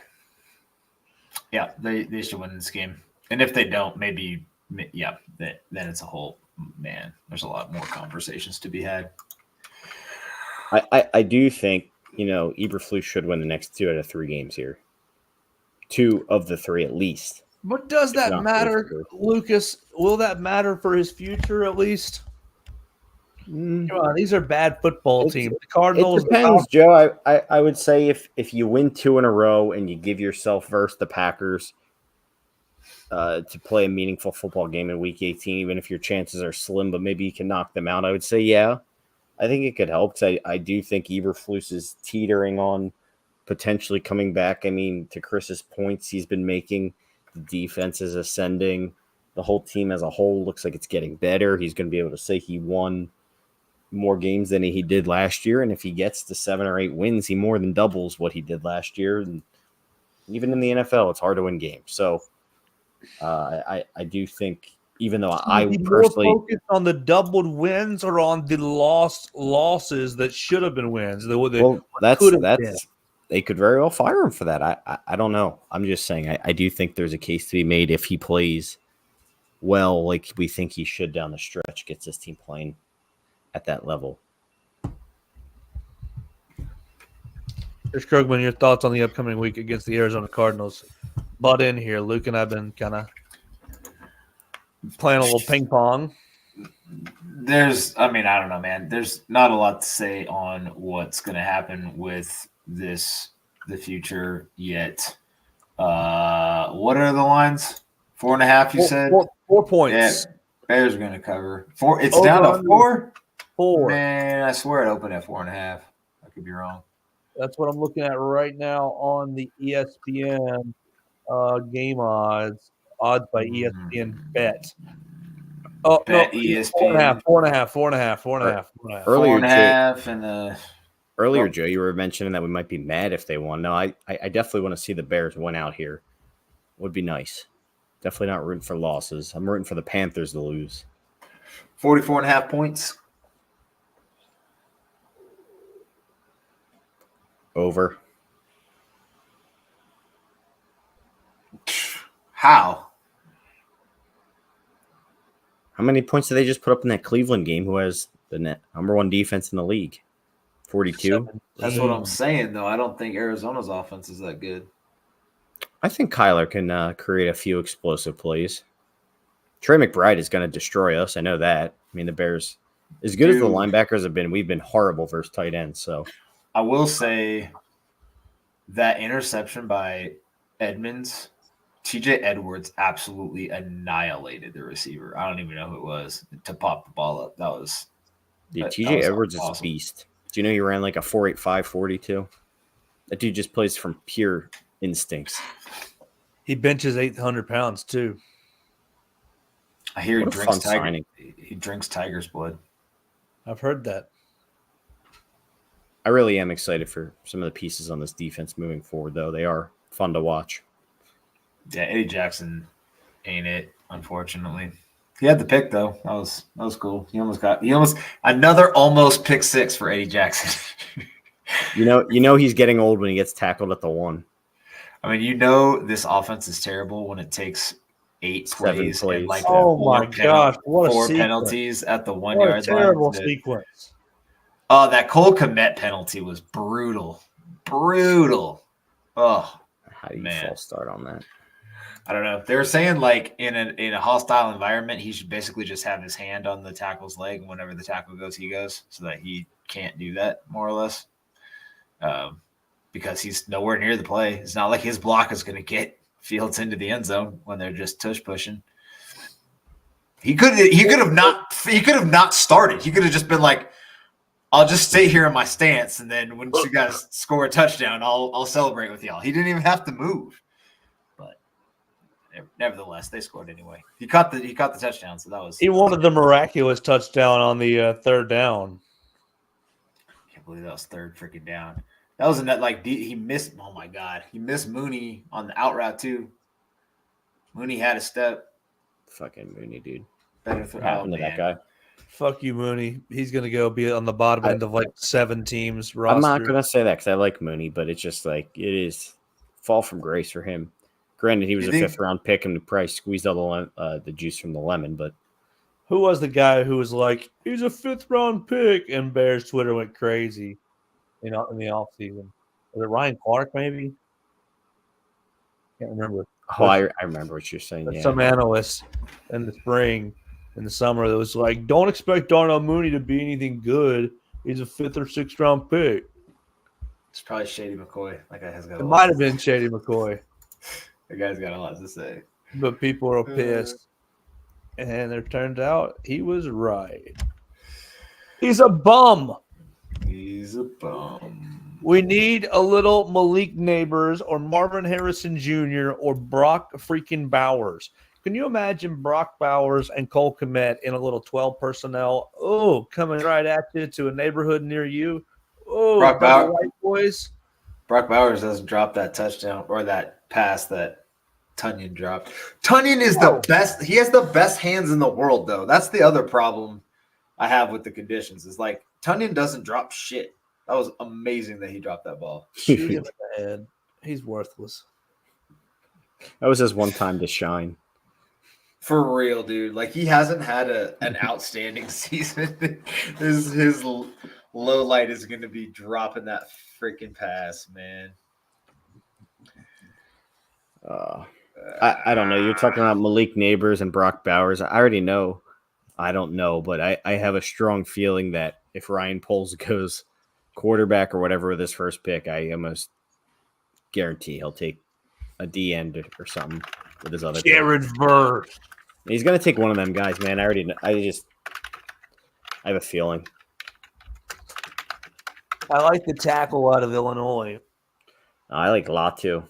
Yeah, they should win this game. And if they don't, maybe, yeah, then it's a whole, man, there's a lot more conversations to be had. I do think, Eberflus should win the next 2 out of 3 games here. 2 of the 3 at least. But does that matter, Lucas? Will that matter for his future at least? Come on, these are bad football teams. The Cardinals. It depends, Joe. I would say if you win 2 in a row and you give yourself versus the Packers to play a meaningful football game in Week 18, even if your chances are slim, but maybe you can knock them out, I would say, yeah. I think it could help. I do think Eberflus is teetering on potentially coming back. I mean, to Chris's points he's been making, the defense is ascending. The whole team as a whole looks like it's getting better. He's going to be able to say he won more games than he did last year, and if he gets to 7 or 8 wins, he more than doubles what he did last year. And even in the NFL, it's hard to win games. So I do think, even though I personally focus on the doubled wins or on the losses that should have been wins. They could very well fire him for that. I don't know. I'm just saying I do think there's a case to be made if he plays well, like we think he should down the stretch, gets his team playing at that level. Chris Krogman, your thoughts on the upcoming week against the Arizona Cardinals? Butt in here. Luke and I have been kind of playing a little ping pong. I don't know, man. There's not a lot to say on what's going to happen with the future yet. What are the lines? 4.5, you said? 4 points. Yeah, Bears are going to cover. 4. It's down to 4? 4. Man, I swear it opened at 4.5. I could be wrong. That's what I'm looking at right now on the ESPN game odds by ESPN Bet. Oh, Bet no, ESPN. 4.5. Earlier, 4.5 and Earlier, Joe, you were mentioning that we might be mad if they won. No, I definitely want to see the Bears win out here. Would be nice. Definitely not rooting for losses. I'm rooting for the Panthers to lose. 44.5 points. Over. How? How many points did they just put up in that Cleveland game? Who has the number 1 defense in the league? 42. That's what I'm saying, though. I don't think Arizona's offense is that good. I think Kyler can create a few explosive plays. Trey McBride is going to destroy us. I know that. I mean, the Bears, as good as the linebackers have been, we've been horrible versus tight ends. So I will say that interception by Edmonds, TJ Edwards absolutely annihilated the receiver. I don't even know who it was to pop the ball up. That was TJ Edwards awesome. is a beast. Do you know he ran like a 4.85 42? That dude just plays from pure instincts. He benches 800 pounds too. I hear he What a drinks fun signing. He drinks tiger's blood. I've heard that. I really am excited for some of the pieces on this defense moving forward, though. They are fun to watch. Yeah, Eddie Jackson ain't it, unfortunately. He had the pick though. That was cool. He almost another almost pick 6 for Eddie Jackson. You know he's getting old when he gets tackled at the 1. I mean, this offense is terrible when it takes 8 7 plays plays. and like Oh my gosh, what a 4 sequence. penalties at the 1 What a yard terrible line. sequence. Oh, that Cole Kmet penalty was brutal. Brutal. Oh, How do you Man. false start on that? I don't know. They were saying like in a hostile environment, he should basically just have his hand on the tackle's leg, and whenever the tackle goes, he goes, so that he can't do that, more or less. Because he's nowhere near the play. It's not like his block is going to get Fields into the end zone when they're just tush pushing. He could have not started. He could have just been like, I'll just stay here in my stance, and then once you guys score a touchdown, I'll celebrate with y'all. He didn't even have to move. But nevertheless, they scored anyway. He caught the touchdown, so that was. He wanted the miraculous touchdown on the third down. I can't believe that was third freaking down. That was a net like he missed. Oh my god, he missed Mooney on the out route too. Mooney had a step. Fucking Mooney, dude. Better for What happened to that guy? Fuck you, Mooney. He's going to go be on the bottom end of like 7 teams roster. I'm not going to say that because I like Mooney, but it's just like it is fall from grace for him. Granted, he was a 5th-round pick and probably squeezed all the juice from the lemon, but Who was the guy who was like, he's a 5th-round pick, and Bears Twitter went crazy in the offseason? Was it Ryan Clark, maybe? Can't remember. oh, I remember what you're saying. Yeah. Some analyst in the spring, in the summer, that was like, don't expect Darnell Mooney to be anything good. He's a 5th or 6th round pick. It's probably Shady McCoy. That guy has got. It might have been Shady McCoy, The guy's got a lot to say. but people are pissed. And it turned out he was right. He's a bum. He's a bum. We need a little Malik Neighbors or Marvin Harrison Jr. or Brock freaking Bowers. Can you imagine Brock Bowers and Cole Kmet in a little 12 personnel? Oh, coming right at you to a neighborhood near you. Oh, Brock couple Bowers. white boys. Brock Bowers doesn't drop that touchdown or that pass that Tunyon dropped. Tunyon is the best. He has the best hands in the world, though. That's the other problem I have with the conditions. Is like Tunyon doesn't drop shit. That was amazing that he dropped that ball. Shoot him in the head. He's worthless. That was his one time to shine. For real, dude. Like he hasn't had an outstanding season. his low light is going to be dropping that freaking pass, man. I don't know. You're talking about Malik Neighbors and Brock Bowers. I already know. I don't know, but I have a strong feeling that if Ryan Poles goes quarterback or whatever with his first pick, I almost guarantee he'll take a D end or something with his other. Jared Verse. He's gonna take one of them guys, man. I already know. I have a feeling. I like the tackle out of Illinois. I like Latu.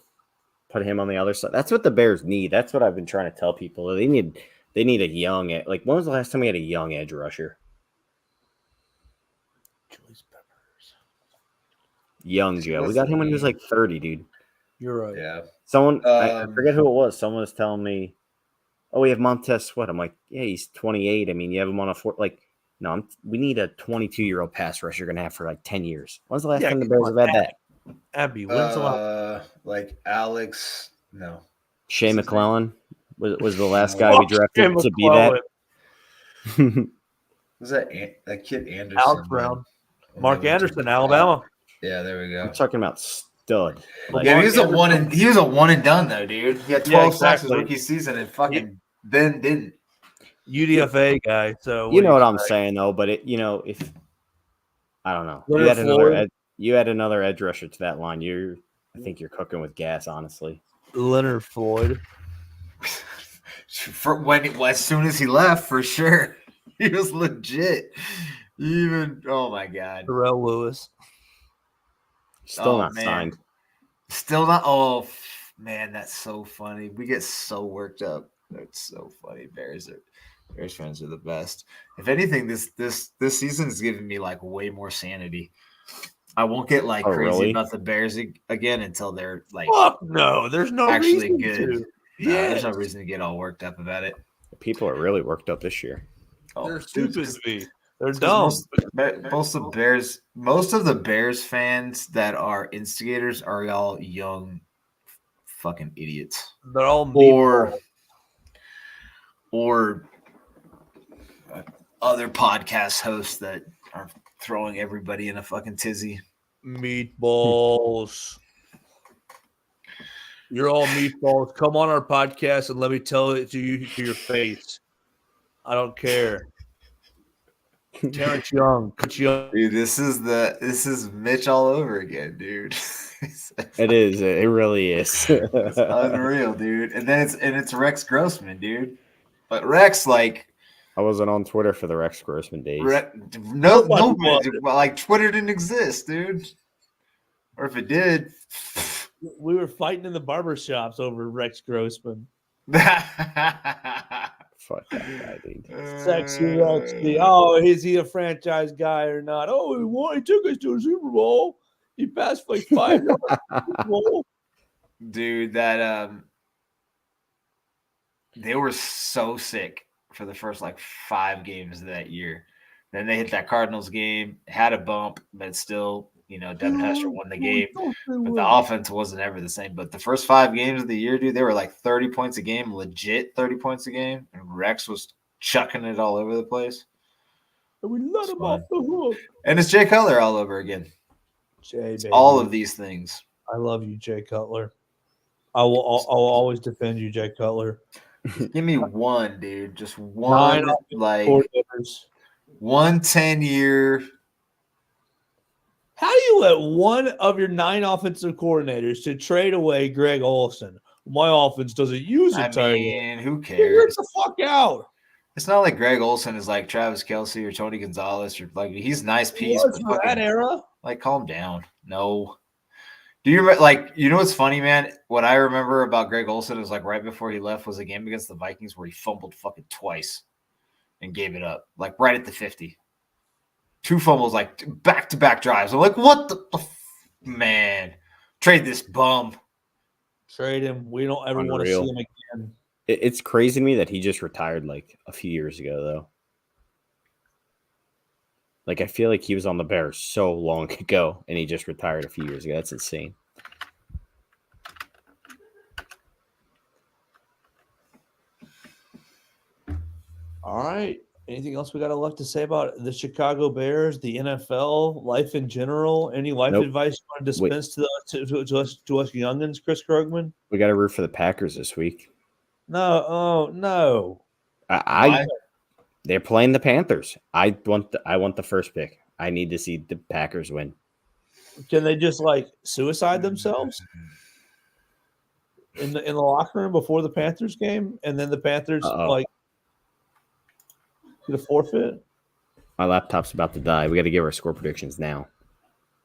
Put him on the other side. That's what the Bears need. That's what I've been trying to tell people. They need a young. Like when was the last time we had a young edge rusher? Julius Peppers. Young Joe. We got him when he was like 30, dude. You're right. Yeah. Someone I forget who it was. Someone was telling me, "Oh, we have Montez Sweat." I'm like, "Yeah, he's 28. I mean, you have him on a no. We need a 22-year-old pass rusher. You're gonna have for like 10 years. When's the last time the Bears have had that? Abby, when's the last? Like Alex, no. Shea McClellan was the last guy we drafted to be that. Who's that kid Anderson? Alex Brown, When Mark they went to- Anderson, Alabama. Yeah, there we go. I'm talking about stud. Like, Yeah, Mark he was a Anderson- he was a one and done though, dude. He had Yeah, 12 sacks his exactly. rookie season and fucking then didn't. UDFA guy. So you know what I'm expect? saying though, but if I don't know, Leonard Floyd. you add another edge rusher to that line, I think you're cooking with gas, honestly. Leonard Floyd. As soon as he left, for sure, he was legit. Even oh my god, Terrell Lewis. Still Oh, not man. signed. still not. Oh man, that's so funny. We get so worked up. That's so funny. Bears fans are the best. If anything, this season is giving me like way more sanity. I won't get like Oh, crazy really? about the Bears again until they're like Fuck no. There's no actually reason good. to. Nah, Yeah. there's no reason to get all worked up about it. People are really worked up this year. Oh, They're dude, stupid to be. They're 'cause dumb. most of the Bears fans that are instigators are all young fucking idiots. They're all Or other podcast hosts that are throwing everybody in a fucking tizzy. meatballs. You're all meatballs. Come on our podcast and let me tell it to you to your face. I don't care. Terrence Young, Coach Young. Dude, this is Mitch all over again, dude. It is. It really is. It's unreal, dude. And then it's Rex Grossman, dude. But Rex, like, I wasn't on Twitter for the Rex Grossman days. nobody, like, Twitter didn't exist, dude. Or if it did, We were fighting in the barber shops over Rex Grossman. Fuck that guy, dude. Sexy Rexy. Oh, is he a franchise guy or not? Oh, he took us to a Super Bowl. He passed like 5 yards. Super Bowl. Dude, that they were so sick for the first like 5 games of that year. Then they hit that Cardinals game, had a bump, but still, Devin Hester won the game. But the offense wasn't ever the same. But the first 5 games of the year, dude, they were like 30 points a game, legit 30 points a game. And Rex was chucking it all over the place. And we let him off the hook. And it's Jay Cutler all over again. Jay, It's baby. all of these things. I love you, Jay Cutler. I'll always defend you, Jay Cutler. Give me one, dude. Just one, 9 like coordinators. 1 10-year. How do you let one of your 9 offensive coordinators to trade away Greg Olson? My offense doesn't use I it, tight end. mean, who Figure cares? it the fuck out. It's not like Greg Olson is like Travis Kelce or Tony Gonzalez or like he's a nice He piece, was but for that fucking, era. like calm down. No. Do you remember, what's funny, man? What I remember about Greg Olson is like right before he left was a game against the Vikings where he fumbled fucking twice and gave it up, like right at the 50. 2 fumbles, like back-to-back drives. I'm like, what the man? Trade this bum. Trade him. We don't ever want to Unreal. see him again. It's crazy to me that he just retired like a few years ago, though. Like, I feel like he was on the Bears so long ago, and he just retired a few years ago. That's insane. All right. Anything else we got left to say about the Chicago Bears, the NFL, life in general? Any life Nope. advice you want to dispense to us youngins, Chris Krugman? We got to root for the Packers this week. No. Oh, no. They're playing the Panthers. I want the first pick. I need to see the Packers win. Can they just like suicide themselves in the locker room before the Panthers game, and then the Panthers like get a forfeit? My laptop's about to die. We got to give our score predictions now.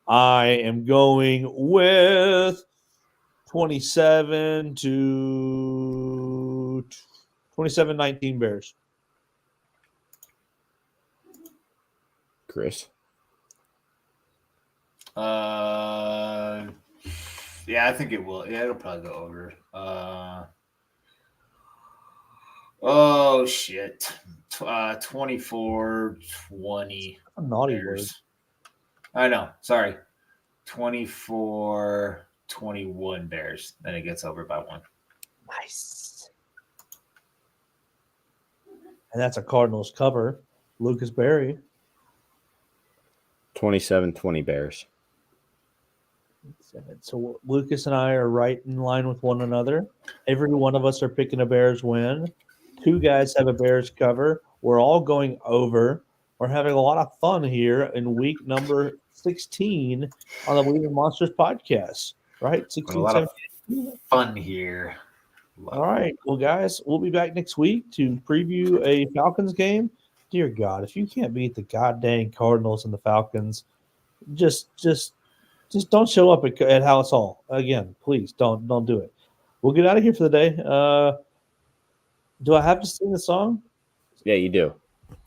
I am going with 27-19 Bears. Chris? Yeah, I think it will. Yeah, it'll probably go over. Oh shit. 24-20 A naughty word. Bears. I know. Sorry. 24-21 Bears. Then it gets over by 1. Nice. And that's a Cardinals cover. Lucas Berry. 27-20 Bears. So Lucas and I are right in line with one another. Every one of us are picking a Bears win. 2 guys have a Bears cover. We're all going over. We're having a lot of fun here in week number 16 on the Believe in Monsters podcast, right? A 16, lot of 17. fun here. All right. Well, guys, we'll be back next week to preview a Falcons game. Dear God, if you can't beat the goddamn Cardinals and the Falcons, just don't show up at House Hall again. Please don't do it. We'll get out of here for the day. Do I have to sing the song? Yeah, you do.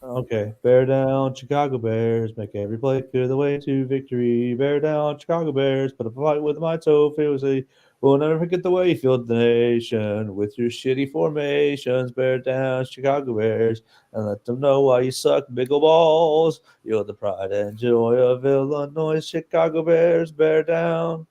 Okay. Bear down, Chicago Bears. Make every play clear the way to victory. Bear down, Chicago Bears. Put up a fight with my toe. Fearlessly. We'll never forget the way you filled the nation with your shitty formations. Bear down, Chicago Bears. And let them know why you suck big ol' balls. You're the pride and joy of Illinois. Chicago Bears. Bear down.